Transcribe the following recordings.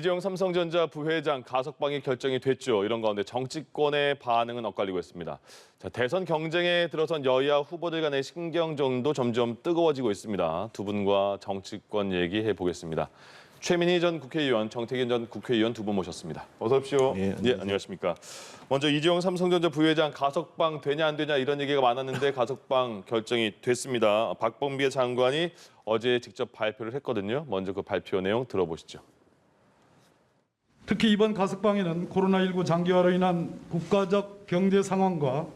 이재용 삼성전자 부회장 가석방이 결정이 됐죠. 이런 가운데 정치권의 반응은 엇갈리고 있습니다. 자, 대선 경쟁에 들어선 여야 후보들 간의 신경전도 점점 뜨거워지고 있습니다. 두 분과 정치권 얘기해 보겠습니다. 최민희 전 국회의원, 정태균 전 국회의원 두 분 모셨습니다. 어서 오십시오. 예, 안녕하십니까. 먼저 이재용 삼성전자 부회장 가석방 되냐 안 되냐 이런 얘기가 많았는데 가석방 결정이 됐습니다. 박범계 장관이 어제 직접 발표를 했거든요. 먼저 그 발표 내용 들어보시죠. 특히 이번 가석방에는 코로나19 장기화로 인한 국가적 경제 상황과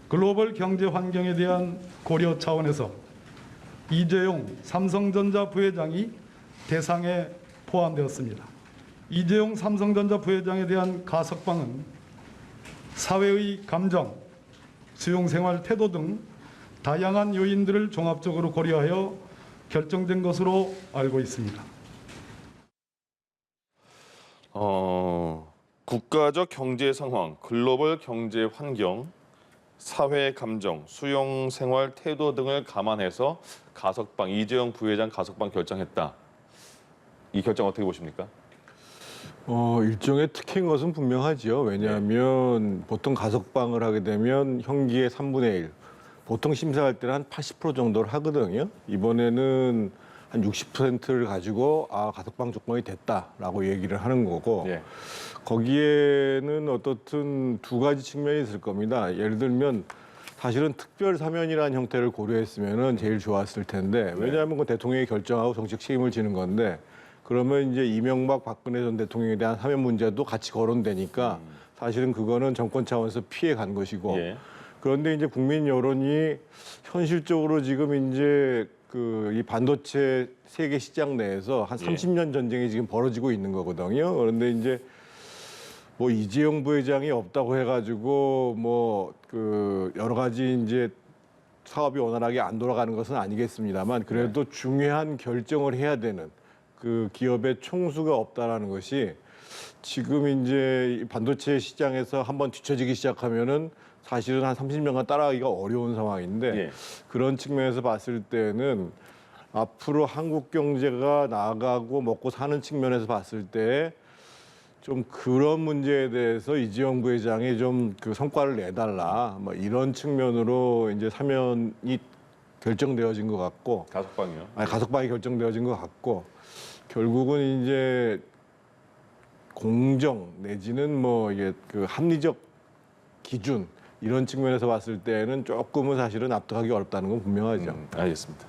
글로벌 경제 환경에 대한 고려 차원에서 이재용 삼성전자 부회장이 대상에 포함되었습니다. 이재용 삼성전자 부회장에 대한 가석방은 사회의 감정, 수용생활 태도 등 다양한 요인들을 종합적으로 고려하여 결정된 것으로 알고 있습니다. 국가적 경제 상황, 글로벌 경제 환경, 사회 감정, 수용 생활 태도 등을 감안해서 가석방, 이재용 부회장 가석방 결정했다. 이 결정 어떻게 보십니까? 일종의 특혜인 것은 분명하죠. 왜냐하면 보통 가석방을 하게 되면 형기의 3분의 1, 보통 심사할 때는 한 80% 정도를 하거든요. 이번에는 한 60%를 가지고 가석방 조건이 됐다라고 얘기를 하는 거고 거기에는 어떻든 두 가지 측면이 있을 겁니다. 예를 들면 사실은 특별 사면이라는 형태를 고려했으면 제일 좋았을 텐데 왜냐하면 그 대통령이 결정하고 정책 책임을 지는 건데 그러면 이제 이명박 박근혜 전 대통령에 대한 사면 문제도 같이 거론되니까 사실은 그거는 정권 차원에서 피해 간 것이고 그런데 이제 국민 여론이 현실적으로 지금 이제 이 반도체 세계 시장 내에서 한 30년 전쟁이 지금 벌어지고 있는 거거든요. 그런데 이제 뭐 이재용 부회장이 없다고 해가지고 여러 가지 이제 사업이 원활하게 안 돌아가는 것은 아니겠습니다만 그래도 중요한 결정을 해야 되는 그 기업의 총수가 없다라는 것이 지금 이제 반도체 시장에서 한번 뒤처지기 시작하면은 사실은 한 30년간 따라가기가 어려운 상황인데 그런 측면에서 봤을 때는 앞으로 한국 경제가 나아가고 먹고 사는 측면에서 봤을 때 좀 그런 문제에 대해서 이재용 부회장이 좀 그 성과를 내달라 뭐 이런 측면으로 이제 사면이 결정되어진 것 같고 가석방이요? 가석방이 결정되어진 것 같고 결국은 이제 공정 내지는 뭐 이게 그 합리적 기준 이런 측면에서 봤을 때는 조금은 사실은 납득하기 어렵다는 건 분명하죠. 알겠습니다.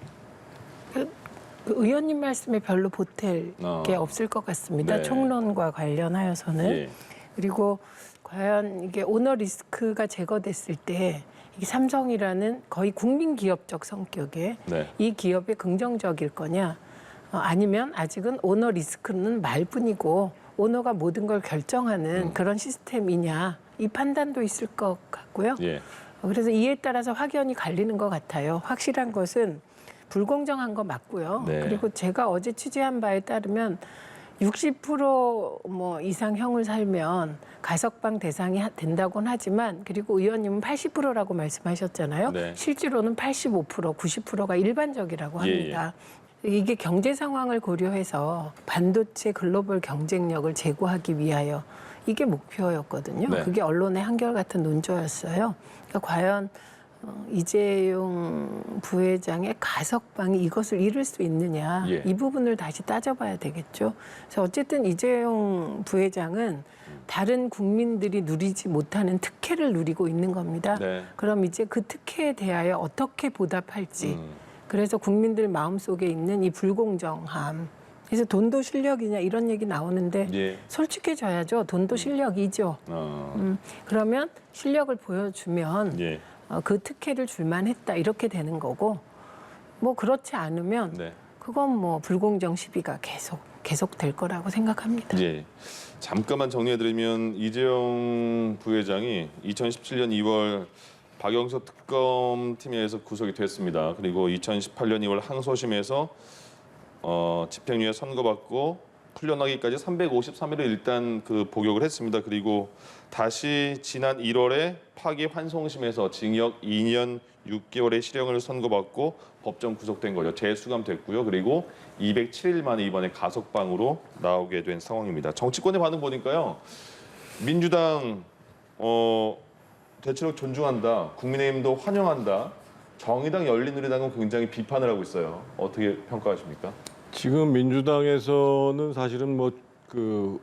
그 의원님 말씀에 별로 보탤 게 없을 것 같습니다. 총론과 관련하여서는. 그리고 과연 이게 오너 리스크가 제거됐을 때 이 삼성이라는 거의 국민 기업적 성격의 이 기업에 긍정적일 거냐 아니면 아직은 오너 리스크는 말뿐이고 오너가 모든 걸 결정하는 그런 시스템이냐 이 판단도 있을 것 같고요. 그래서 이에 따라서 확연히 갈리는 것 같아요. 확실한 것은 불공정한 거 맞고요. 그리고 제가 어제 취재한 바에 따르면 60% 이상 형을 살면 가석방 대상이 된다고는 하지만 그리고 의원님은 80%라고 말씀하셨잖아요. 실제로는 85%, 90%가 일반적이라고 합니다. 이게 경제 상황을 고려해서 반도체 글로벌 경쟁력을 제고하기 위하여 이게 목표였거든요. 그게 언론의 한결같은 논조였어요. 그러니까 과연 이재용 부회장의 가석방이 이것을 이룰 수 있느냐 이 부분을 다시 따져봐야 되겠죠. 그래서 어쨌든 이재용 부회장은 다른 국민들이 누리지 못하는 특혜를 누리고 있는 겁니다. 그럼 이제 그 특혜에 대하여 어떻게 보답할지 그래서 국민들 마음속에 있는 이 불공정함 그래서 돈도 실력이냐 이런 얘기 나오는데 솔직해져야죠. 돈도 실력이죠. 그러면 실력을 보여주면 그 특혜를 줄만 했다 이렇게 되는 거고 뭐 그렇지 않으면 그건 뭐 불공정 시비가 계속 될 거라고 생각합니다. 잠깐만 정리해드리면 이재용 부회장이 2017년 2월 박영서 특검팀에 의해서 구속이 됐습니다. 그리고 2018년 2월 항소심에서 집행유예 선고받고 풀려나기까지 353일을 일단 그 복역을 했습니다. 그리고 다시 지난 1월에 파기환송심에서 징역 2년 6개월의 실형을 선고받고 법정 구속된 거죠. 재수감됐고요. 그리고 207일 만에 이번에 가석방으로 나오게 된 상황입니다. 정치권의 반응 보니까요. 민주당 대체로 존중한다. 국민의힘도 환영한다. 정의당 열린우리당은 굉장히 비판을 하고 있어요. 어떻게 평가하십니까? 지금 민주당에서는 사실은 뭐 그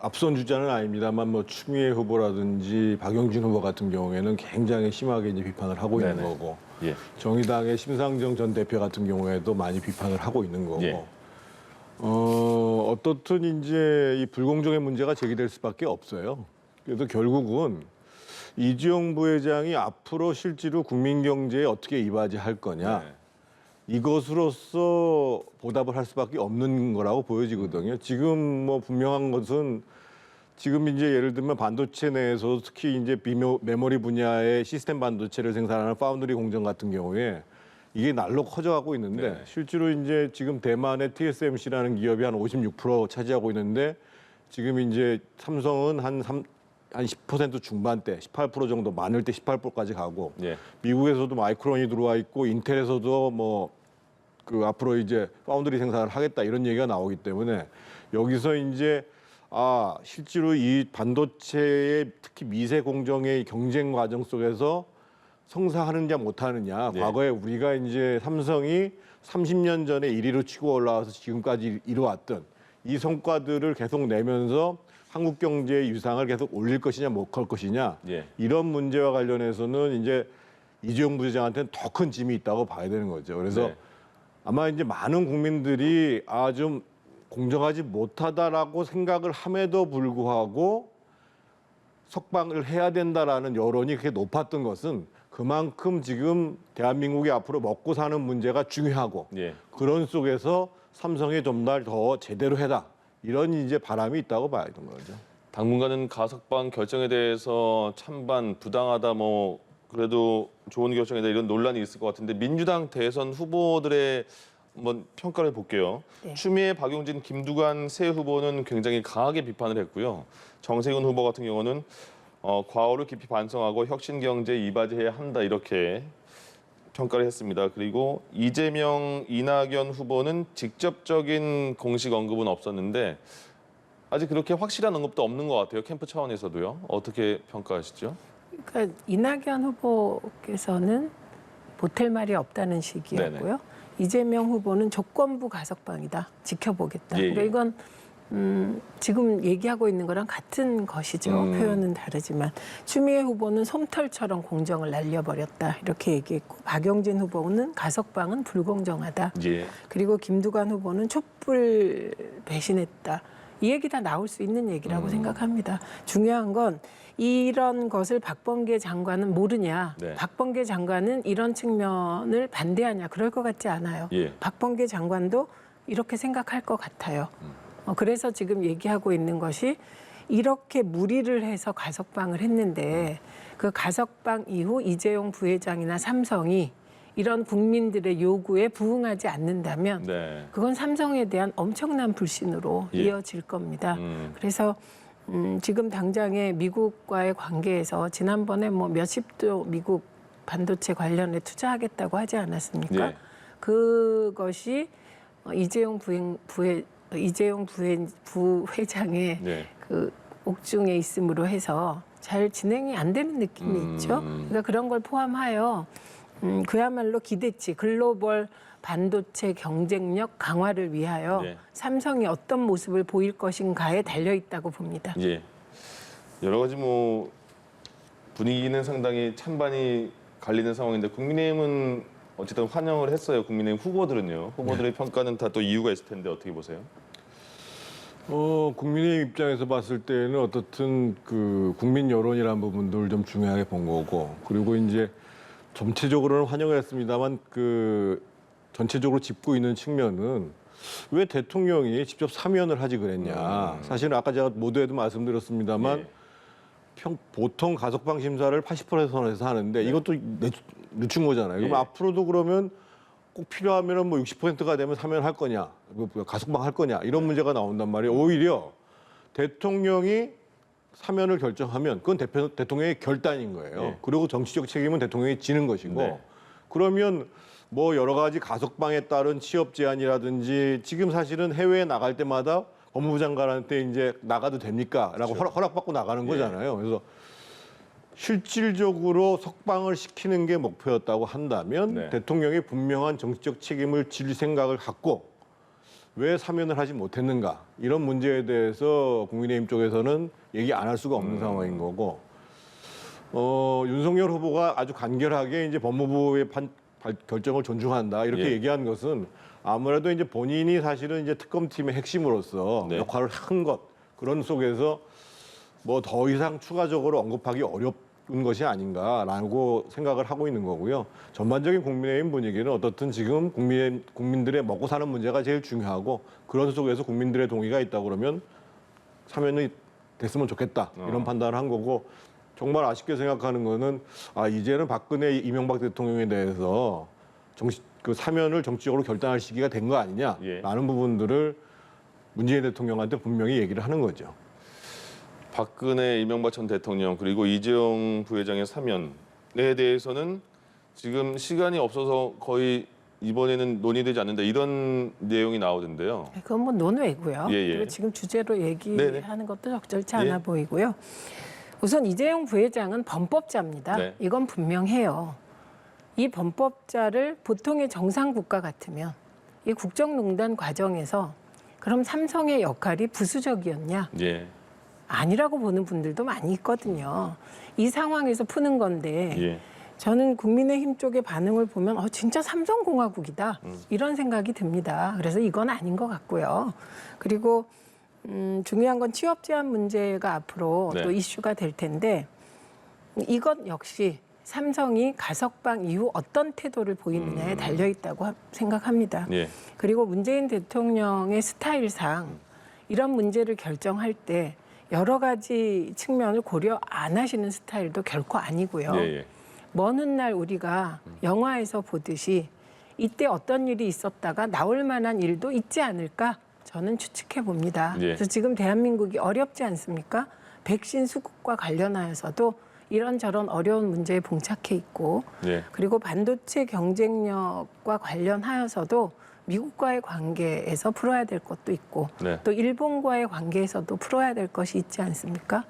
앞선 주자는 아닙니다만 뭐 추미애 후보라든지 박용진 후보 같은 경우에는 굉장히 심하게 이제 비판을 하고 있는 네네. 거고 예. 정의당의 심상정 전 대표 같은 경우에도 많이 비판을 하고 있는 거고 예. 어떻든 이제 이 불공정의 문제가 제기될 수밖에 없어요. 그래서 결국은 이재용 부회장이 앞으로 실제로 국민 경제에 어떻게 이바지할 거냐. 네. 이것으로서 보답을 할 수밖에 없는 거라고 보여지거든요. 지금 뭐 분명한 것은 지금 이제 예를 들면 반도체 내에서 특히 이제 메모리 분야의 시스템 반도체를 생산하는 파운드리 공정 같은 경우에 이게 날로 커져가고 있는데 네. 실제로 이제 지금 대만의 TSMC라는 기업이 한 56% 차지하고 있는데 지금 이제 삼성은 한 10% 중반대, 18% 정도 많을 때 18%까지 가고 예. 미국에서도 마이크론이 들어와 있고 인텔에서도 뭐 그 앞으로 이제 파운드리 생산을 하겠다 이런 얘기가 나오기 때문에 여기서 이제 실제로 이 반도체의 특히 미세 공정의 경쟁 과정 속에서 성사하느냐 못하느냐. 네. 과거에 우리가 이제 삼성이 30년 전에 1위로 치고 올라와서 지금까지 이뤄왔던 이 성과들을 계속 내면서 한국 경제의 유상을 계속 올릴 것이냐 못 할 것이냐. 예. 이런 문제와 관련해서는 이제 이재용 부회장한테는 더 큰 짐이 있다고 봐야 되는 거죠. 그래서 네. 아마 이제 많은 국민들이 좀 공정하지 못하다라고 생각을 함에도 불구하고 석방을 해야 된다라는 여론이 그렇게 높았던 것은 그만큼 지금 대한민국이 앞으로 먹고 사는 문제가 중요하고 예. 그런 속에서 삼성이 좀 더 제대로 해라 이런 이제 바람이 있다고 봐야 되는 거죠. 당분간은 가석방 결정에 대해서 찬반 부당하다 뭐 그래도 좋은 결정이다 이런 논란이 있을 것 같은데 민주당 대선 후보들의 한번 평가를 볼게요. 네. 추미애, 박용진, 김두관 세 후보는 굉장히 강하게 비판을 했고요. 정세균 후보 같은 경우는 과오를 깊이 반성하고 혁신 경제에 이바지해야 한다 이렇게 평가를 했습니다. 그리고 이재명, 이낙연 후보는 직접적인 공식 언급은 없었는데 아직 그렇게 확실한 언급도 없는 것 같아요. 캠프 차원에서도요. 어떻게 평가하시죠? 그러니까 이낙연 후보께서는 보탤 말이 없다는 식이었고요. 네네. 이재명 후보는 조건부 가석방이다. 지켜보겠다. 예, 예. 그러니까 이건 지금 얘기하고 있는 거랑 같은 것이죠. 표현은 다르지만 추미애 후보는 솜털처럼 공정을 날려버렸다. 이렇게 얘기했고 박용진 후보는 가석방은 불공정하다. 예. 그리고 김두관 후보는 촛불 배신했다. 이 얘기 다 나올 수 있는 얘기라고 생각합니다. 중요한 건 이런 것을 박범계 장관은 모르냐. 네. 박범계 장관은 이런 측면을 반대하냐. 그럴 것 같지 않아요. 예. 박범계 장관도 이렇게 생각할 것 같아요. 그래서 지금 얘기하고 있는 것이 이렇게 무리를 해서 가석방을 했는데 그 가석방 이후 이재용 부회장이나 삼성이 이런 국민들의 요구에 부응하지 않는다면 네. 그건 삼성에 대한 엄청난 불신으로 예. 이어질 겁니다. 그래서 지금 당장의 미국과의 관계에서 지난번에 뭐 몇십조 미국 반도체 관련해 투자하겠다고 하지 않았습니까? 예. 그것이 이재용 부회장의 네. 그 옥중에 있음으로 해서 잘 진행이 안 되는 느낌이 있죠. 그러니까 그런 걸 포함하여 그야말로 기대치, 글로벌 반도체 경쟁력 강화를 위하여 네. 삼성이 어떤 모습을 보일 것인가에 달려 있다고 봅니다. 예. 여러 가지 뭐 분위기는 상당히 찬반이 갈리는 상황인데 국민의힘은 어쨌든 환영을 했어요. 국민의힘 후보들은요. 후보들의 평가는 다 또 이유가 있을 텐데 어떻게 보세요? 국민의 입장에서 봤을 때는 어떻든 그 국민 여론이라는 부분들을 좀 중요하게 본 거고 그리고 이제 전체적으로는 환영을 했습니다만 그 전체적으로 짚고 있는 측면은 왜 대통령이 직접 사면을 하지 그랬냐. 사실은 아까 제가 모두에도 말씀드렸습니다만 예. 보통 가석방 심사를 80% 선에서 하는데 이것도 늦춘 거잖아요. 그럼 예. 앞으로도 그러면 꼭 필요하면은 뭐 60%가 되면 사면할 거냐, 가석방 할 거냐 이런 문제가 나온단 말이에요. 오히려 대통령이 사면을 결정하면 그건 대통령의 결단인 거예요. 예. 그리고 정치적 책임은 대통령이 지는 것이고 네. 그러면 뭐 여러 가지 가석방에 따른 취업 제한이라든지 지금 사실은 해외에 나갈 때마다 법무부 장관한테 이제 나가도 됩니까?라고 그렇죠. 허락받고 나가는 예. 거잖아요. 그래서 실질적으로 석방을 시키는 게 목표였다고 한다면 네. 대통령이 분명한 정치적 책임을 질 생각을 갖고 왜 사면을 하지 못했는가 이런 문제에 대해서 국민의힘 쪽에서는 얘기 안 할 수가 없는 상황인 거고 윤석열 후보가 아주 간결하게 이제 법무부의 결정을 존중한다 이렇게 예. 얘기한 것은 아무래도 이제 본인이 사실은 이제 특검팀의 핵심으로서 네. 역할을 한 것 그런 속에서 뭐 더 이상 추가적으로 언급하기 어려운 것이 아닌가라고 생각을 하고 있는 거고요. 전반적인 국민의힘 분위기는 어떻든 지금 국민들의 먹고 사는 문제가 제일 중요하고 그런 속에서 국민들의 동의가 있다 그러면 사면이 됐으면 좋겠다 이런 판단을 한 거고 정말 아쉽게 생각하는 거는 이제는 박근혜 이명박 대통령에 대해서 그 사면을 정치적으로 결단할 시기가 된 거 아니냐라는 예. 부분들을 문재인 대통령한테 분명히 얘기를 하는 거죠. 박근혜 이명박 전 대통령 그리고 이재용 부회장의 사면에 대해서는 지금 시간이 없어서 거의 이번에는 논의되지 않는다 이런 내용이 나오던데요. 그건 뭐 논외고요. 예, 예. 그리고 지금 주제로 얘기하는 것도 적절치 않아 예. 보이고요. 우선 이재용 부회장은 범법자입니다. 네. 이건 분명해요. 이 범법자를 보통의 정상 국가 같으면 이 국정농단 과정에서 그럼 삼성의 역할이 부수적이었냐? 예. 아니라고 보는 분들도 많이 있거든요. 이 상황에서 푸는 건데 예. 저는 국민의힘 쪽의 반응을 보면 진짜 삼성공화국이다 이런 생각이 듭니다. 그래서 이건 아닌 것 같고요. 그리고 중요한 건 취업 제한 문제가 앞으로 네. 또 이슈가 될 텐데 이것 역시 삼성이 가석방 이후 어떤 태도를 보이느냐에 달려 있다고 생각합니다. 예. 그리고 문재인 대통령의 스타일상 이런 문제를 결정할 때 여러 가지 측면을 고려 안 하시는 스타일도 결코 아니고요. 예. 예. 먼 훗날 우리가 영화에서 보듯이 이때 어떤 일이 있었다가 나올 만한 일도 있지 않을까 저는 추측해 봅니다. 예. 그래서 지금 대한민국이 어렵지 않습니까? 백신 수급과 관련하여서도 이런저런 어려운 문제에 봉착해 있고 예. 그리고 반도체 경쟁력과 관련하여서도 미국과의 관계에서 풀어야 될 것도 있고 네. 또 일본과의 관계에서도 풀어야 될 것이 있지 않습니까?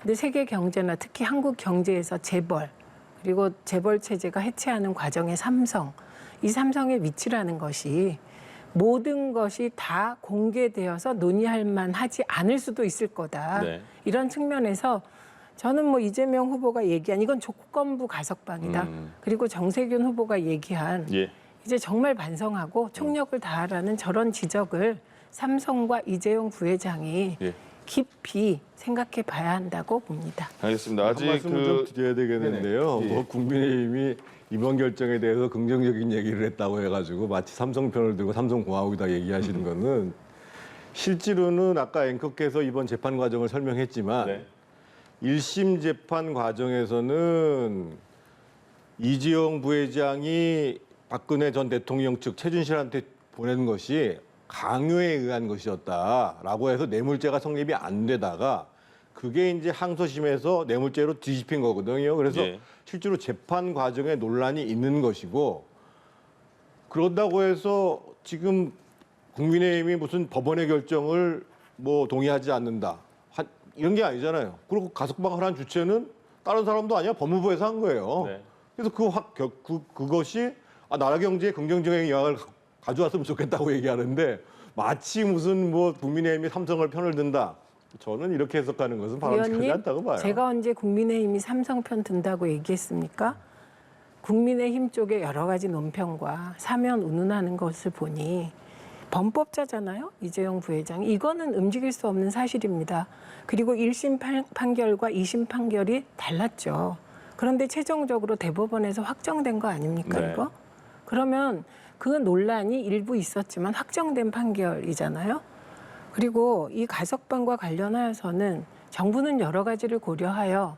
근데 세계 경제나 특히 한국 경제에서 재벌 그리고 재벌 체제가 해체하는 과정의 삼성 이 삼성의 위치라는 것이 모든 것이 다 공개되어서 논의할 만하지 않을 수도 있을 거다. 네. 이런 측면에서 저는 뭐 이재명 후보가 얘기한 이건 조건부 가석방이다. 그리고 정세균 후보가 얘기한 예. 이제 정말 반성하고 총력을 다하라는 저런 지적을 삼성과 이재용 부회장이 예. 깊이 생각해 봐야 한다고 봅니다. 알겠습니다. 한 아직 말씀을 좀 드려야 되겠는데요. 네네. 예. 뭐 국민의힘이 이번 결정에 대해서 긍정적인 얘기를 했다고 해가지고 마치 삼성 편을 들고 삼성공화국이다 얘기하시는 거는 실제로는 아까 앵커께서 이번 재판 과정을 설명했지만 네. 1심 재판 과정에서는 이재용 부회장이 박근혜 전 대통령 측 최준실한테 보낸 것이 강요에 의한 것이었다라고 해서 뇌물죄가 성립이 안 되다가 그게 이제 항소심에서 뇌물죄로 뒤집힌 거거든요. 그래서 예. 실제로 재판 과정에 논란이 있는 것이고 그런다고 해서 지금 국민의힘이 무슨 법원의 결정을 뭐 동의하지 않는다 이런 게 아니잖아요. 그리고 가석방을 한 주체는 다른 사람도 아니야 법무부에서 한 거예요. 네. 그래서 그것이 나라 경제에 긍정적인 영향을 가져왔으면 좋겠다고 얘기하는데 마치 무슨 뭐 국민의힘이 삼성을 편을 든다. 저는 이렇게 해석하는 것은 바람직하지 의원님, 않다고 봐요. 제가 언제 국민의힘이 삼성 편 든다고 얘기했습니까? 국민의힘 쪽의 여러 가지 논평과 사면 운운하는 것을 보니 범법자잖아요. 이재용 부회장이. 이거는 움직일 수 없는 사실입니다. 그리고 1심 판결과 2심 판결이 달랐죠. 그런데 최종적으로 대법원에서 확정된 거 아닙니까, 네. 이거? 그러면 그 논란이 일부 있었지만 확정된 판결이잖아요. 그리고 이 가석방과 관련하여서는 정부는 여러 가지를 고려하여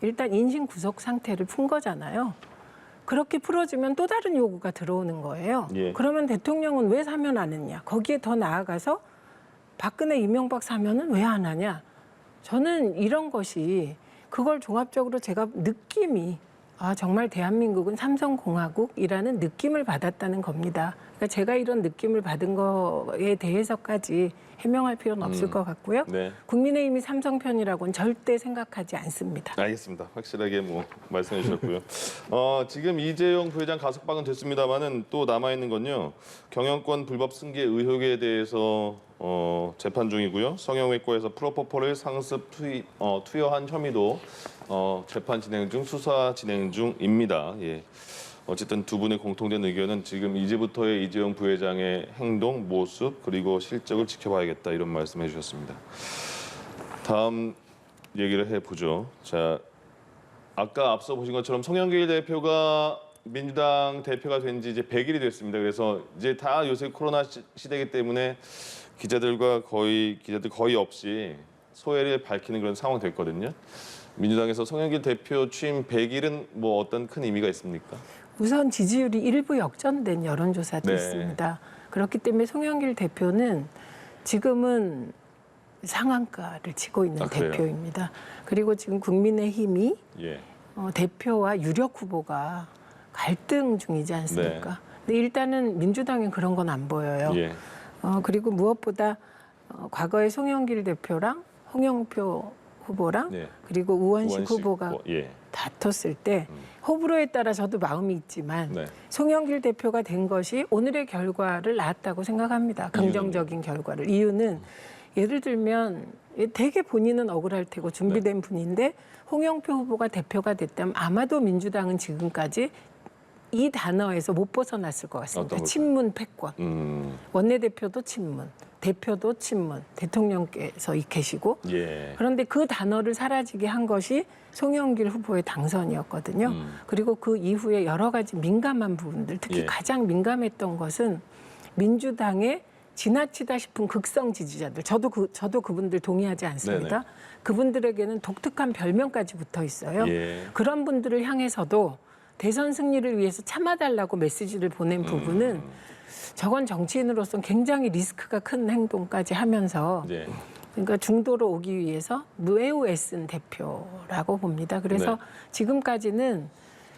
일단 인신 구속 상태를 푼 거잖아요. 그렇게 풀어주면 또 다른 요구가 들어오는 거예요. 예. 그러면 대통령은 왜 사면 안 했냐? 거기에 더 나아가서 박근혜, 이명박 사면은 왜 안 하냐? 저는 이런 것이 그걸 종합적으로 제가 느낌이 정말 대한민국은 삼성공화국이라는 느낌을 받았다는 겁니다. 그러니까 제가 이런 느낌을 받은 거에 대해서까지 해명할 필요는 없을 것 같고요. 네. 국민의힘이 삼성 편이라고는 절대 생각하지 않습니다. 알겠습니다. 확실하게 뭐 말씀해 주셨고요. 지금 이재용 부회장 가석방은 됐습니다만은 또 남아 있는 건요. 경영권 불법 승계 의혹에 대해서 재판 중이고요. 성형외과에서 프로포폴을 상습 투여한 혐의도 재판 진행 중, 수사 진행 중입니다. 예. 어쨌든 두 분의 공통된 의견은 지금 이제부터의 이재용 부회장의 행동, 모습 그리고 실적을 지켜봐야겠다 이런 말씀해 주셨습니다. 다음 얘기를 해보죠. 자, 아까 앞서 보신 것처럼 송영길 대표가 민주당 대표가 된 지 이제 100일이 됐습니다. 그래서 이제 다 요새 코로나 시대이기 때문에 기자들 거의 없이 소회를 밝히는 그런 상황 됐거든요. 민주당에서 송영길 대표 취임 100일은 뭐 어떤 큰 의미가 있습니까? 우선 지지율이 일부 역전된 여론조사도 네. 있습니다. 그렇기 때문에 송영길 대표는 지금은 상한가를 치고 있는 그래요? 대표입니다. 그리고 지금 국민의힘이 예. 대표와 유력 후보가 갈등 중이지 않습니까? 네. 근데 일단은 민주당엔 그런 건 안 보여요. 예. 그리고 무엇보다 과거에 송영길 대표랑 홍영표 후보랑 네. 그리고 우원식 후보가 예. 다퉜을 때 호불호에 따라 저도 마음이 있지만 네. 송영길 대표가 된 것이 오늘의 결과를 낳았다고 생각합니다. 긍정적인 결과를. 이유는 예를 들면 되게 본인은 억울할 테고 준비된 분인데 홍영표 후보가 대표가 됐다면 아마도 민주당은 지금까지 이 단어에서 못 벗어났을 것 같습니다. 어떤 친문 패권. 원내대표도 친문, 대표도 친문, 대통령께서 계시고 예. 그런데 그 단어를 사라지게 한 것이 송영길 후보의 당선이었거든요. 그리고 그 이후에 여러 가지 민감한 부분들, 특히 예. 가장 민감했던 것은 민주당의 지나치다 싶은 극성 지지자들, 저도 그분들 동의하지 않습니다. 네네. 그분들에게는 독특한 별명까지 붙어 있어요. 예. 그런 분들을 향해서도 대선 승리를 위해서 참아달라고 메시지를 보낸 부분은 저건 정치인으로서는 굉장히 리스크가 큰 행동까지 하면서 예. 그러니까 중도로 오기 위해서 매우 애쓴 대표라고 봅니다. 그래서 네. 지금까지는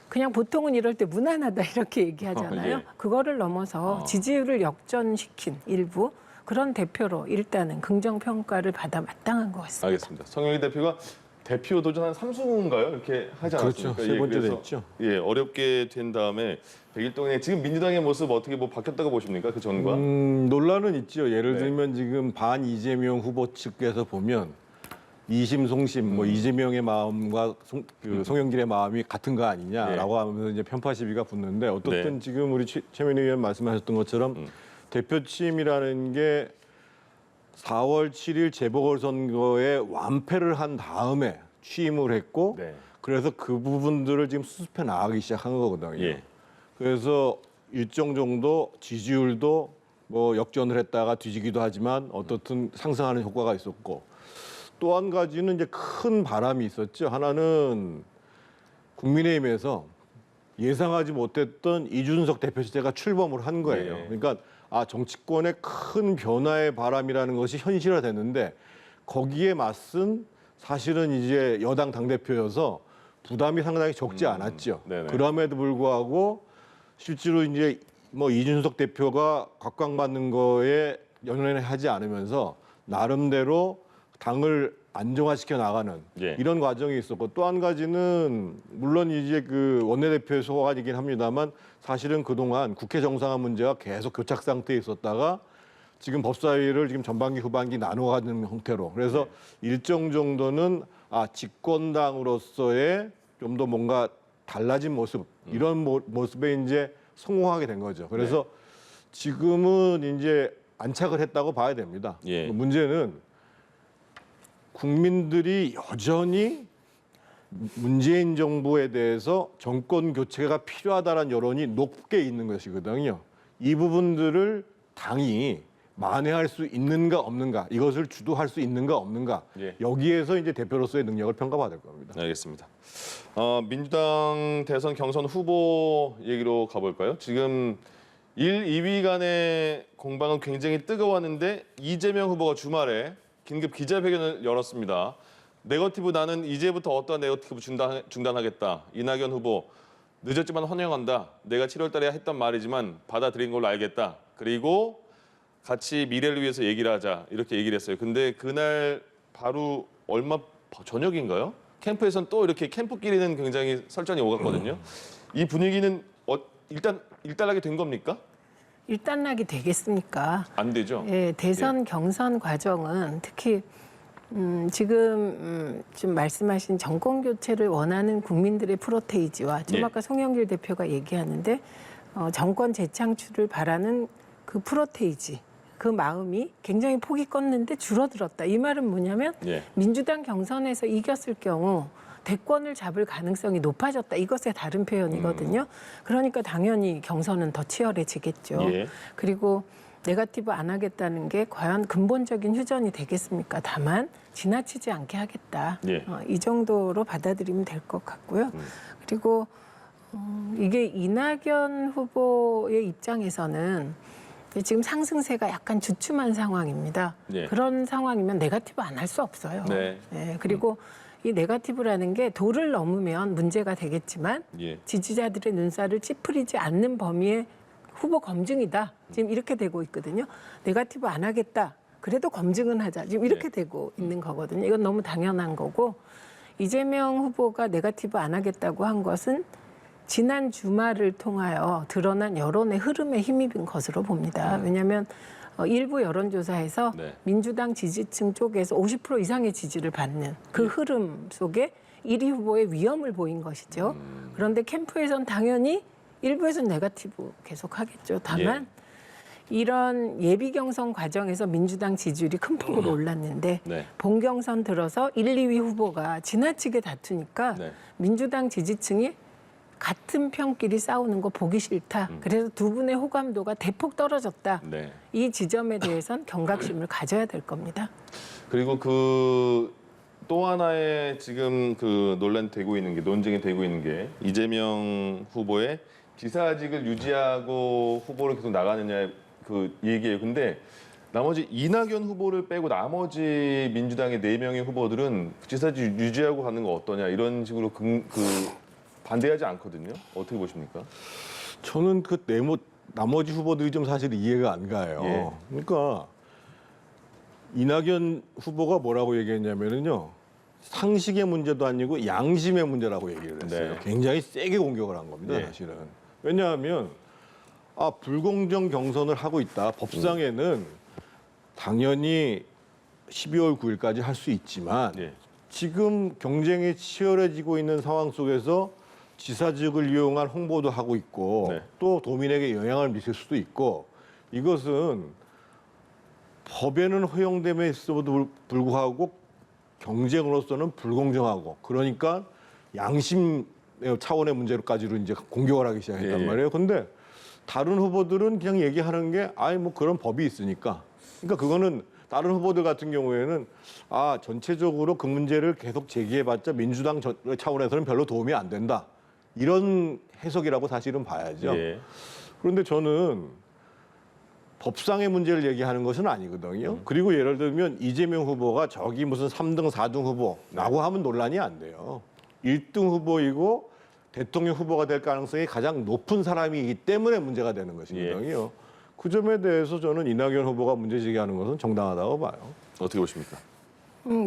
그냥 보통은 이럴 때 무난하다 이렇게 얘기하잖아요. 예. 그거를 넘어서 지지율을 역전시킨 일부 그런 대표로 일단은 긍정평가를 받아 마땅한 것 같습니다. 알겠습니다. 송영길 대표가 대표 도전 한 3수인가요? 이렇게 하지 않았습니까? 그렇죠. 세 번째 그래서, 됐죠. 예, 어렵게 된 다음에 100일 동안에 지금 민주당의 모습 어떻게 뭐 바뀌었다고 보십니까? 그 전과? 논란은 있죠. 예를 네. 들면 지금 반 이재명 후보 측에서 보면 이심송심 뭐 이재명의 마음과 송영길의 마음이 같은 거 아니냐라고 하면서 이제 편파 시비가 붙는데 어떻든 네. 지금 우리 최민희 의원 말씀하셨던 것처럼 대표 취임이라는 게 4월 7일 재보궐선거에 완패를 한 다음에 취임을 했고 네. 그래서 그 부분들을 지금 수습해 나가기 시작한 거거든요. 예. 그래서 일정 정도 지지율도 뭐 역전을 했다가 뒤지기도 하지만 어떻든 상승하는 효과가 있었고 또 한 가지는 이제 큰 바람이 있었죠. 하나는 국민의힘에서 예상하지 못했던 이준석 대표 시대가 출범을 한 거예요. 네. 그러니까 정치권의 큰 변화의 바람이라는 것이 현실화됐는데 거기에 맞선 사실은 이제 여당 당대표여서 부담이 상당히 적지 않았죠. 네네. 그럼에도 불구하고 실제로 이제 뭐 이준석 대표가 각광받는 거에 연연하지 않으면서 나름대로 당을 안정화시켜 나가는 예. 이런 과정이 있었고 또 한 가지는 물론 이제 그 원내대표의 소관이긴 합니다만 사실은 그동안 국회 정상화 문제가 계속 교착 상태에 있었다가 지금 법사위를 지금 전반기 후반기 나눠가는 형태로 그래서 일정 정도는 집권당으로서의 좀 더 뭔가 달라진 모습 이런 모습에 이제 성공하게 된 거죠. 그래서 지금은 이제 안착을 했다고 봐야 됩니다. 예. 문제는 국민들이 여전히 문재인 정부에 대해서 정권 교체가 필요하다는 여론이 높게 있는 것이거든요. 이 부분들을 당이 만회할 수 있는가 없는가, 이것을 주도할 수 있는가 없는가, 예. 여기에서 이제 대표로서의 능력을 평가받을 겁니다. 알겠습니다. 민주당 대선 경선 후보 얘기로 가볼까요? 지금 1, 2위 간의 공방은 굉장히 뜨거웠는데 이재명 후보가 주말에 긴급 기자회견을 열었습니다. 네거티브 나는 이제부터 어떠한 네거티브 중단하겠다. 이낙연 후보 늦었지만 환영한다. 내가 7월 달에 했던 말이지만 받아들인 걸로 알겠다. 그리고 같이 미래를 위해서 얘기를 하자. 이렇게 얘기를 했어요. 근데 그날 바로 얼마 저녁인가요? 캠프에서는 또 이렇게 캠프끼리는 굉장히 설전이 오갔거든요. 이 분위기는 일단 일단하게 된 겁니까? 일단락이 되겠습니까? 안 되죠. 예, 대선 경선 과정은 특히 지금 좀 말씀하신 정권 교체를 원하는 국민들의 프로테이지와 좀 예. 아까 송영길 대표가 얘기하는데 정권 재창출을 바라는 그 프로테이지, 그 마음이 굉장히 폭이 컸는데 줄어들었다. 이 말은 뭐냐면 예. 민주당 경선에서 이겼을 경우 대권을 잡을 가능성이 높아졌다. 이것의 다른 표현이거든요. 그러니까 당연히 경선은 더 치열해지겠죠. 예. 그리고 네거티브 안 하겠다는 게 과연 근본적인 휴전이 되겠습니까? 다만 지나치지 않게 하겠다. 예. 이 정도로 받아들이면 될 것 같고요. 그리고 이게 이낙연 후보의 입장에서는 지금 상승세가 약간 주춤한 상황입니다. 예. 그런 상황이면 네거티브 안 할 수 없어요. 네. 예, 그리고 이 네거티브라는 게 도를 넘으면 문제가 되겠지만 예. 지지자들의 눈살을 찌푸리지 않는 범위의 후보 검증이다. 지금 이렇게 되고 있거든요. 네거티브 안 하겠다. 그래도 검증은 하자. 지금 이렇게 되고 있는 거거든요. 이건 너무 당연한 거고 이재명 후보가 네거티브 안 하겠다고 한 것은 지난 주말을 통하여 드러난 여론의 흐름에 힘입은 것으로 봅니다. 왜냐하면 일부 여론조사에서 네. 민주당 지지층 쪽에서 50% 이상의 지지를 받는 그 흐름 속에 1위 후보의 위험을 보인 것이죠. 그런데 캠프에선 당연히 일부에서는 네거티브 계속 하겠죠. 다만 이런 예비 경선 과정에서 민주당 지지율이 큰 폭으로 올랐는데 네. 본 경선 들어서 1, 2위 후보가 지나치게 다투니까 네. 민주당 지지층이 같은 편끼리 싸우는 거 보기 싫다. 그래서 두 분의 호감도가 대폭 떨어졌다. 네. 이 지점에 대해선 경각심을 가져야 될 겁니다. 그리고 또 하나의 지금 논란이 되고 있는 게 논쟁이 되고 있는 게 이재명 후보의 지사직을 유지하고 후보를 계속 나가느냐의 그 얘기예요. 근데 나머지 이낙연 후보를 빼고 나머지 민주당의 4명의 후보들은 지사직 유지하고 가는 거 어떠냐 이런 식으로 반대하지 않거든요. 어떻게 보십니까? 저는 나머지 후보들이 좀 사실 이해가 안 가요. 예. 그러니까 이낙연 후보가 뭐라고 얘기했냐면요. 상식의 문제도 아니고 양심의 문제라고 얘기를 했어요. 네. 굉장히 세게 공격을 한 겁니다, 예. 사실은. 왜냐하면 불공정 경선을 하고 있다. 법상에는 당연히 12월 9일까지 할 수 있지만 예. 지금 경쟁이 치열해지고 있는 상황 속에서 지사직을 이용한 홍보도 하고 있고 네. 또 도민에게 영향을 미칠 수도 있고 이것은 법에는 허용됨에도 불구하고 경쟁으로서는 불공정하고 그러니까 양심 차원의 문제로까지로 이제 공격을 하기 시작했단 예. 말이에요. 근데 다른 후보들은 그냥 얘기하는 게 뭐 그런 법이 있으니까. 그러니까 그거는 다른 후보들 같은 경우에는 전체적으로 그 문제를 계속 제기해봤자 민주당 차원에서는 별로 도움이 안 된다. 이런 해석이라고 사실은 봐야죠. 예. 그런데 저는 법상의 문제를 얘기하는 것은 아니거든요. 그리고 예를 들면 이재명 후보가 저기 무슨 3등, 4등 후보라고 하면 논란이 안 돼요. 1등 후보이고 대통령 후보가 될 가능성이 가장 높은 사람이기 때문에 문제가 되는 것이거든요. 그 점에 대해서 저는 이낙연 후보가 문제 제기하는 것은 정당하다고 봐요. 어떻게 보십니까?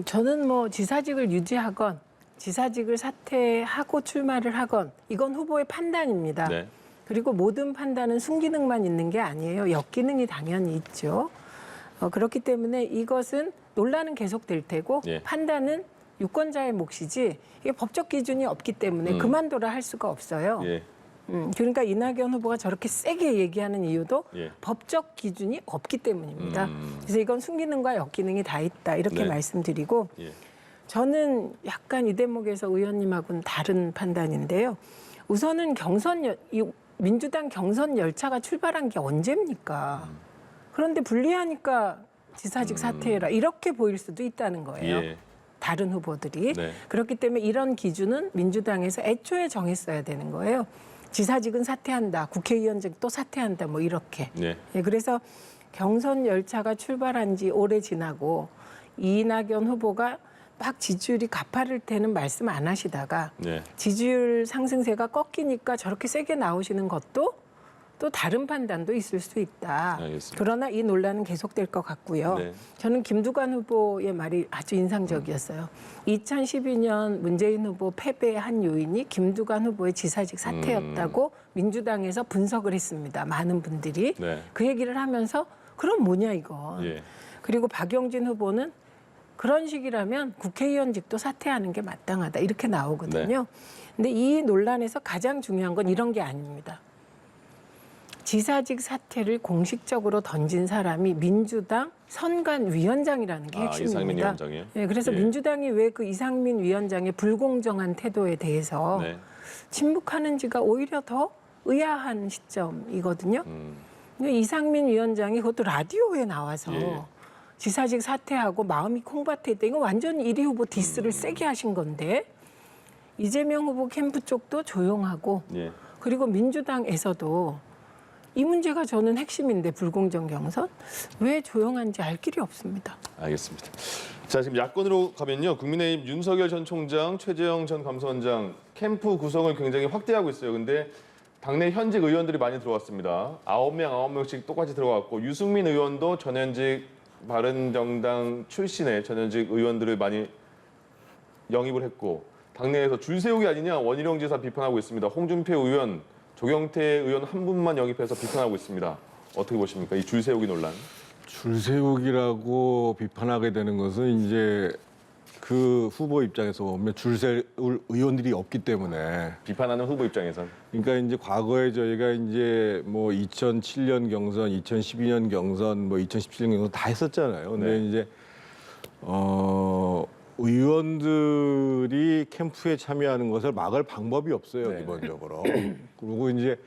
저는 지사직을 유지하건 지사직을 사퇴하고 출마를 하건 이건 후보의 판단입니다. 네. 그리고 모든 판단은 순기능만 있는 게 아니에요. 역기능이 당연히 있죠. 그렇기 때문에 이것은 논란은 계속될 테고 예. 판단은 유권자의 몫이지 이게 법적 기준이 없기 때문에 그만둬라 할 수가 없어요. 예. 그러니까 이낙연 후보가 저렇게 세게 얘기하는 이유도 예. 법적 기준이 없기 때문입니다. 그래서 이건 순기능과 역기능이 다 있다 이렇게 네. 말씀드리고 예. 저는 약간 이 대목에서 의원님하고는 다른 판단인데요. 우선은 민주당 경선 열차가 출발한 게 언제입니까? 그런데 불리하니까 지사직 사퇴해라 이렇게 보일 수도 있다는 거예요. 예. 다른 후보들이. 네. 그렇기 때문에 이런 기준은 민주당에서 애초에 정했어야 되는 거예요. 지사직은 사퇴한다. 국회의원직도 사퇴한다. 뭐 이렇게. 네. 예, 그래서 경선 열차가 출발한 지 오래 지나고 이낙연 후보가 막 지지율이 가파를 때는 말씀 안 하시다가 네. 지지율 상승세가 꺾이니까 저렇게 세게 나오시는 것도 또 다른 판단도 있을 수 있다. 알겠습니다. 그러나 이 논란은 계속될 것 같고요. 네. 저는 김두관 후보의 말이 아주 인상적이었어요. 2012년 문재인 후보 패배의 한 요인이 김두관 후보의 지사직 사퇴였다고 민주당에서 분석을 했습니다. 많은 분들이. 네. 그 얘기를 하면서 그럼 뭐냐 이건. 예. 그리고 박용진 후보는 그런 식이라면 국회의원직도 사퇴하는 게 마땅하다 이렇게 나오거든요. 근데 이 논란에서 가장 중요한 건 이런 게 아닙니다. 지사직 사퇴를 공식적으로 던진 사람이 민주당 선관위원장이라는 게 핵심입니다. 이상민 위원장이요? 네, 그래서 예. 민주당이 왜 그 이상민 위원장의 불공정한 태도에 대해서 네. 침묵하는지가 오히려 더 의아한 시점이거든요. 음. 근데 이상민 위원장이 그것도 라디오에 나와서 예. 지사직 사퇴하고 마음이 콩밭에 있다. 이거 완전 1위 후보 디스를 세게 하신 건데 이재명 후보 캠프 쪽도 조용하고 예. 그리고 민주당에서도 이 문제가 저는 핵심인데 불공정 경선 왜 조용한지 알 길이 없습니다. 알겠습니다. 자, 지금 야권으로 가면요. 국민의힘 윤석열 전 총장, 최재형 전 감사원장 캠프 구성을 굉장히 확대하고 있어요. 근데 당내 현직 의원들이 많이 들어왔습니다. 9명씩 똑같이 들어왔고 유승민 의원도 전현직 바른정당 출신의 전현직 의원들을 많이 영입을 했고 당내에서 줄 세우기 아니냐 원희룡 지사 비판하고 있습니다. 홍준표 의원, 조경태 의원 한 분만 영입해서 비판하고 있습니다. 어떻게 보십니까? 이 줄 세우기 논란. 줄 세우기라고 비판하게 되는 것은 이제 그 후보 입장에서 보면 줄 세울 의원들이 없기 때문에 비판하는 후보 입장에선. 그러니까 이제 과거에 저희가 이제 뭐 2007년 경선, 2012년 경선, 뭐 2017년 경선 다 했었잖아요. 근데 네. 이제 의원들이 캠프에 참여하는 것을 막을 방법이 없어요, 네. 기본적으로. 그리고 이제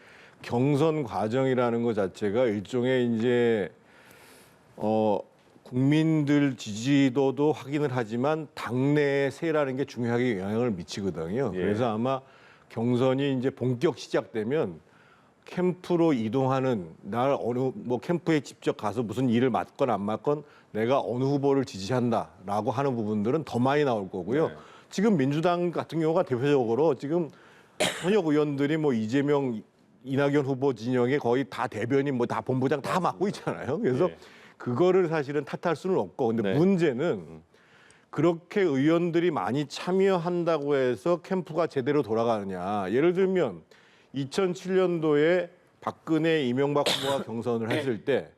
경선 과정이라는 것 자체가 일종의 이제 국민들 지지도도 확인을 하지만 당내의 세라는 게 중요하게 영향을 미치거든요. 예. 그래서 아마 경선이 이제 본격 시작되면 캠프로 이동하는 날 어느 뭐 캠프에 직접 가서 무슨 일을 맡건 안 맡건 내가 어느 후보를 지지한다라고 하는 부분들은 더 많이 나올 거고요. 네. 지금 민주당 같은 경우가 대표적으로 지금 현역 의원들이 뭐 이재명, 이낙연 후보 진영에 거의 다 대변인 뭐 다 본부장 다 맡고 있잖아요. 그래서 예. 그거를 사실은 탓할 수는 없고 근데 네. 문제는 그렇게 의원들이 많이 참여한다고 해서 캠프가 제대로 돌아가느냐. 예를 들면 2007년도에 박근혜, 이명박 후보가 경선을 했을 때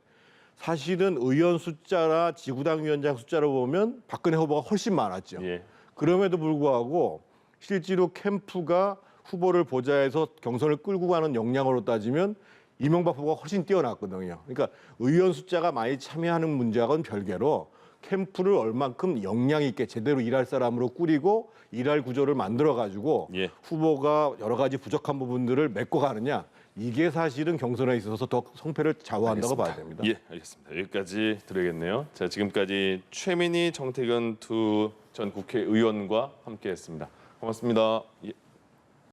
사실은 의원 숫자나 지구당 위원장 숫자로 보면 박근혜 후보가 훨씬 많았죠. 예. 그럼에도 불구하고 실제로 캠프가 후보를 보좌해서 경선을 끌고 가는 역량으로 따지면 이명박 후보가 훨씬 뛰어났거든요. 그러니까 의원 숫자가 많이 참여하는 문제하고는 별개로 캠프를 얼만큼 역량 있게 제대로 일할 사람으로 꾸리고 일할 구조를 만들어 가지고 예. 후보가 여러 가지 부족한 부분들을 메꿔 가느냐 이게 사실은 경선에 있어서 더 성패를 좌우한다고 봐야 됩니다. 예, 알겠습니다. 여기까지 드려야겠네요. 자, 지금까지 최민희, 정태근 두 전 국회의원과 함께했습니다. 고맙습니다. 예.